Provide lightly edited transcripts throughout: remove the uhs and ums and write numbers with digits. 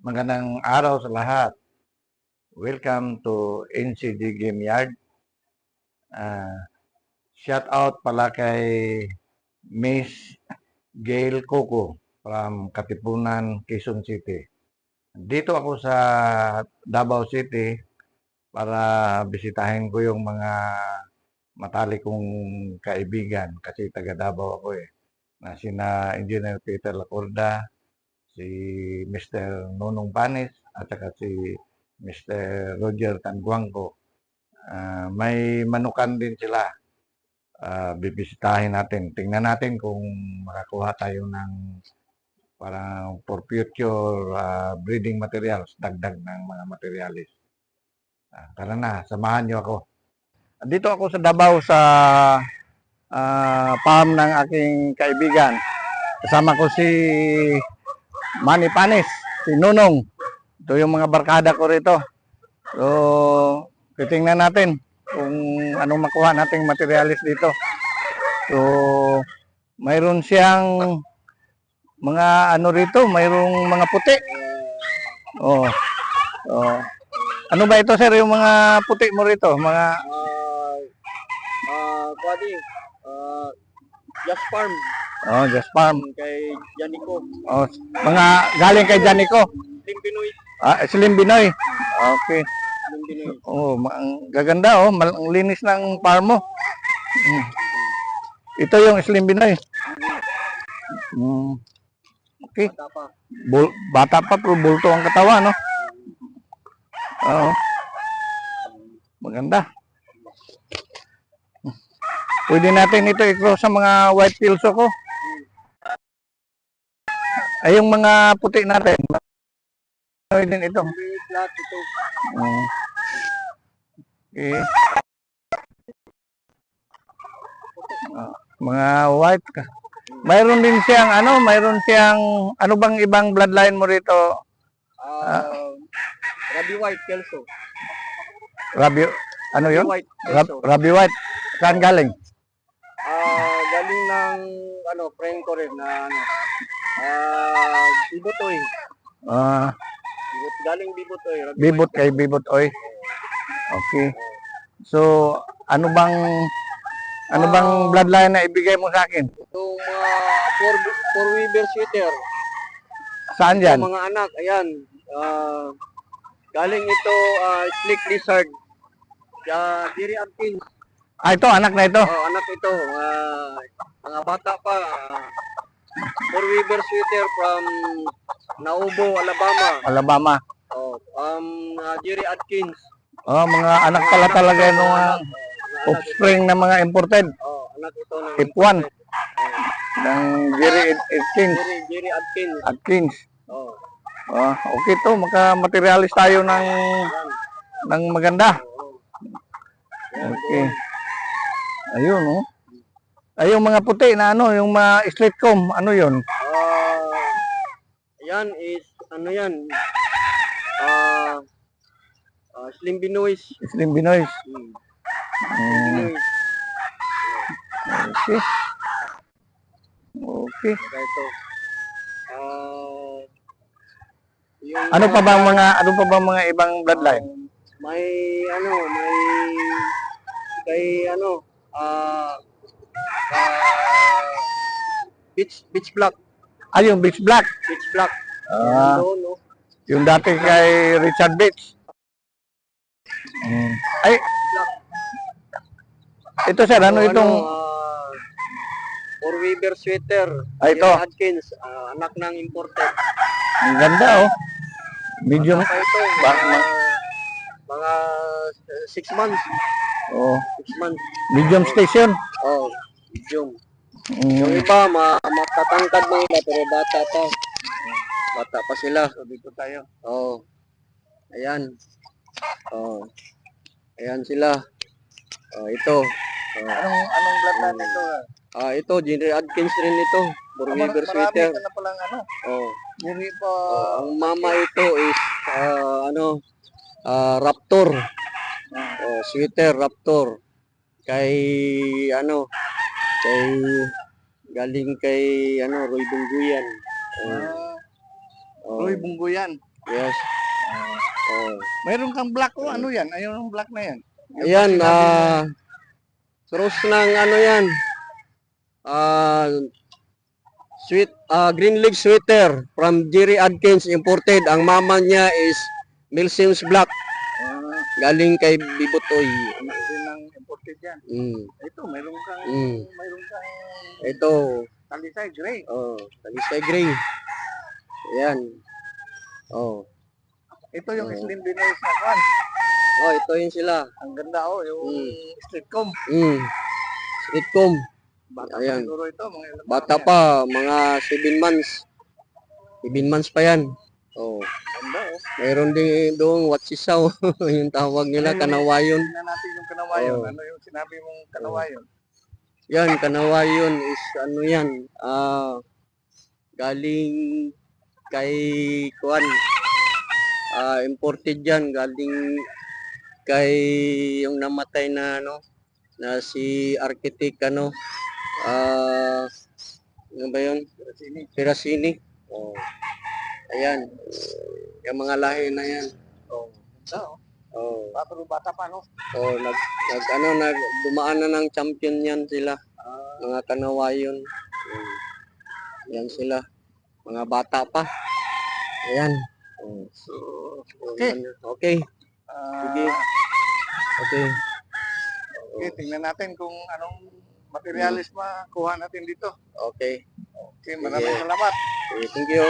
Magandang araw sa lahat. Welcome to NCD Game Yard. Shout out pala kay Miss Gail Coco from Katipunan, Quezon City. Dito ako sa Davao City para bisitahin ko yung mga matalik kong kaibigan kasi taga Davao ako na sina Engineer Peter Lacorda, si Mr. Nonong Panis at saka si Mr. Roger Tanguangco. May manukan din sila. Bibisitahin natin. Tingnan natin kung makakuha tayo ng parang for future breeding materials, dagdag ng mga materialis. Tara na, samahan nyo ako. Dito ako sa Davao sa farm ng aking kaibigan. Kasama ko si Manny Panis, si Nonong. Ito yung mga barkada ko rito. So, titingnan natin kung anong makuha nating materialis dito. So, mayroon siyang mga ano rito, mayroong mga puti. Oh. Ano ba ito, sir, yung mga puti mo rito? Mga Just Farm. Oh, Just Farm. Kay Janico. Oh, mga galing kay Janico. Slim Pinoy. Slim Binoy. Okay. Slim Pinoy. Oh, ang gaganda ang linis ng farm mo. Ito yung Slim Binoy. Okay. Bata pa. Bata pa pero bulto ang katawan, no? Oo. Maganda. Pwede natin ito i-cross sa mga white pilso ko. Ay, yung mga puti natin. Ano din ito? Lahat ito. Okay. Mga white ka. Mayroon din siyang ano bang ibang bloodline mo rito? Rabi White Kelso. Rabi, ano yun? White Kelso. Rabi White. Saan galing? Galing ng friend ko rin na Bibotoy. Galing Bibotoy. Bibot kay Bibotoy. Okay. So, ano bang bloodline na ibigay mo sa akin? Itong four Weaver Sweater. Saan yan? Mga anak, ayan. Galing ito Slick Lizard. Jerry Atkins. Ito, anak na ito. Anak ito. Mga bata pa. Four Weaver Sweater from Naubo, Alabama. Jerry Atkins. Mga anak pala talaga yung offspring ng mga imported. Anak ito ng F1. Ng Jerry Atkins. Jerry Atkins. Atkins. Okay to, maka-materialis tayo ng maganda. Okay. Ayun, oh. Ay, yung mga puti na yung mga slate comb, ano yun? Yan is, Slim Binoy. Slim Binoy. Okay. Okay. Ito. Ano pa ba mga ibang bloodline? May kay Beach Black. Yung Beach Black. Beach Black. Yung dati kay Richard Beach. Ay, ito sir, itong Four Weaver Sweater. Ito. Atkins, anak ng imported. Ang ganda, oh. Medium. Ito, mga 6 months. 6 months. Medium station. Medium. Yung iba, matatangkad na iba, pero bata pa. Bata pa sila. So, dito tayo. Ayan. Ayan sila. Ito. Anong bloodline ito? Ito, Jerry Atkins rin ito. Four Weaver Sweater. Marami ka na palang Jerry pa. Ang mama ito is, Raptor. Sweater, Raptor. Galing kay Roy Bungguyan. Roy Bungguyan. Yes. Oh. Mayroon kang black o ano yan? Ayun ang black na yan. Yung Ayan, sinabi mo, cross ng ano yan. Green leaf sweater from Jerry Adkins imported. Ang mama niya is Milsim's Black. Galing kay Bibotoy. anak din ng imported yan. Ito, mayroon kang Ito. talisay gray. Talisay gray. Ayan. Oh. Ito yung slim dinners na kwan. Ito yun sila. Ang ganda yung street comb. Street comb. Bata Ayan. siguro ito, mga ilang Bata taon pa, mga 7 months. 7 months pa yan. Oh. Ganda Mayroon din doon watsisaw. Yung tawag nila, kanawayon. Tingnan natin yung kanawayon. Oh. Ano yung sinabi mong kanawayon? Yan, kanawayon is ano yan. Galing kay Kuan. Imported yan. Galing kay yung namatay na na si architect ano ba yun? Pirasini. Oh. Ayan. Yung mga lahi na yan. Bata pa, no? Dumaan na ng champion yan sila. Mga kanawayon. Yan sila. Mga bata pa. Ayan. So, okay. Okay. Sige. Okay. Okay, tingnan natin kung anong materialis makuha natin dito. Okay. Okay, maraming salamat. Okay, thank you.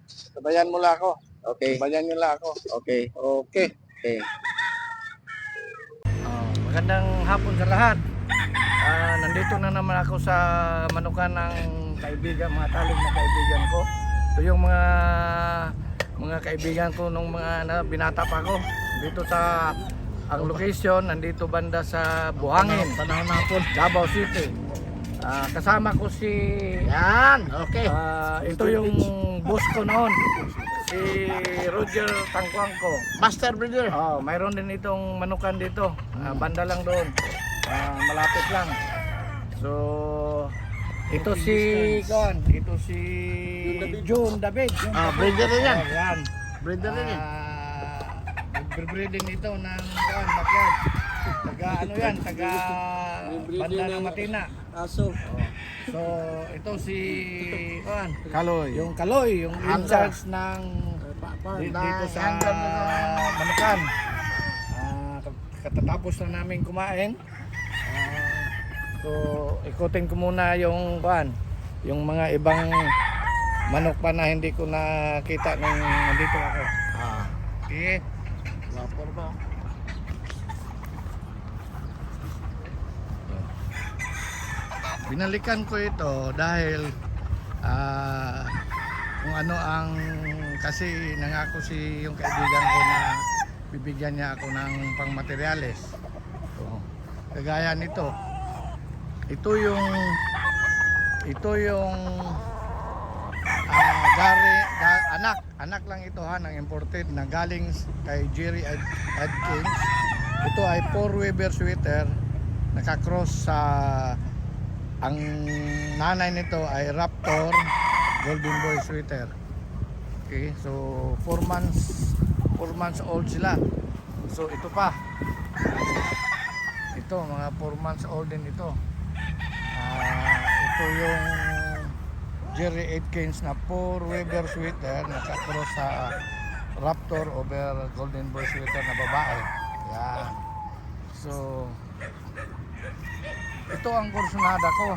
Sabayan mo lang ako. Okay. Sabayan nyo lang ako. Okay. Okay. Okay. Magandang hapon sa lahat. Nandito na naman ako sa manukan ng kaibigan, mga talig na kaibigan ko. Ito yung mga kaibigan ko nung mga binata pa ko. Dito sa ang location, nandito banda sa Buhangin, panahon hapon, Davao City. Kasama ko si Okay. ito yung boss ko noon, si Roger Tangkwangko. Master Breeder. Mayroon din itong manukan dito, banda lang doon, malapit lang. So ito si June David. Breeder rin yan. Yan. Breeder rin yan. Breeding ito ng backyard. Taga banda ng Matina. Aso. So ito si Kaloy. yung Kaloy, yung in charge ng dito sa manukan. Katatapos na namin kumain. So ikutin ko muna yung yung mga ibang manok pa na hindi ko nakita nung nandito ako. Okay. Vapor ba? Binalikan ko ito dahil kung ano ang kasi nangako si yung kaibigan ko na bibigyan niya ako ng pangmaterials. So, kagaya nito. Ito yung anak lang ito ng imported na galing kay Jerry Adkins. Ito ay 4-Weber sweater, nakakross sa ang nanay nito ay Raptor Golden Boy sweater. Okay, so 4 months old sila. So ito pa. Ito mga 4 months old din ito. Ito yung Jerry Adkins na 4-Weber sweater, nakakross sa Raptor over Golden Boy sweater na babae. Yan. So ito ang kursunada ko.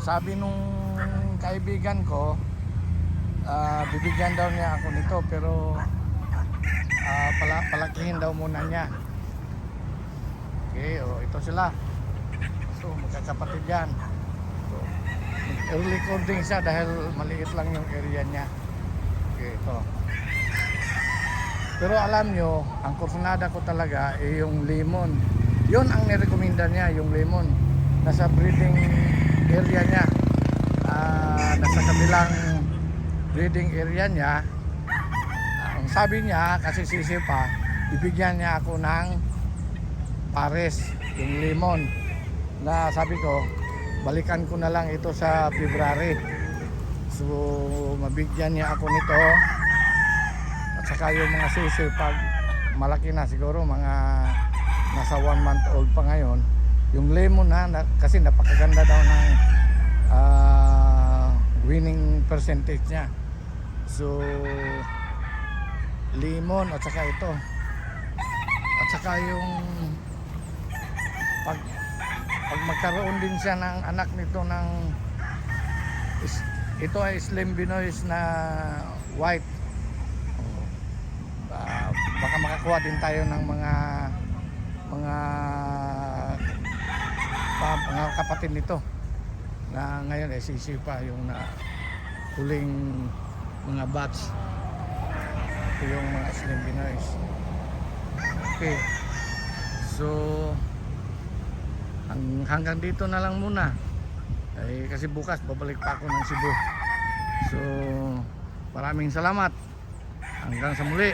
Sabi nung kaibigan ko, bibigyan daw niya ako nito, pero palakihin daw muna niya. Okay, ito sila. So magkakapatid yan. So, early recording siya dahil maliit lang yung area niya. Okay, ito. Pero alam nyo, ang kursunada ko talaga ay yung lemon. Yun ang nirekomenda niya, yung lemon. Nasa breeding area niya. Nasa kabilang breeding area niya. Ang sabi niya, kasi sisi pa, ibigyan niya ako ng pares, yung lemon. Na sabi ko, balikan ko na lang ito sa February. So mabigyan niya ako nito. At saka yung mga susi pag malaki na siguro mga nasa 1 month old pa ngayon. Yung lemon kasi napakaganda daw ng winning percentage niya. So lemon at saka ito. At saka yung pag magkaroon din siya ng anak nito ng ito ay Slim Binois na white. Baka makakuha din tayo ng mga kapatid nito na ngayon ay sisipa yung na huling mga batch. Ito yung mga Slim Binois. Okay, so hanggang dito na lang muna kasi bukas babalik pa ako ng Cebu. So maraming salamat, hanggang sa muli.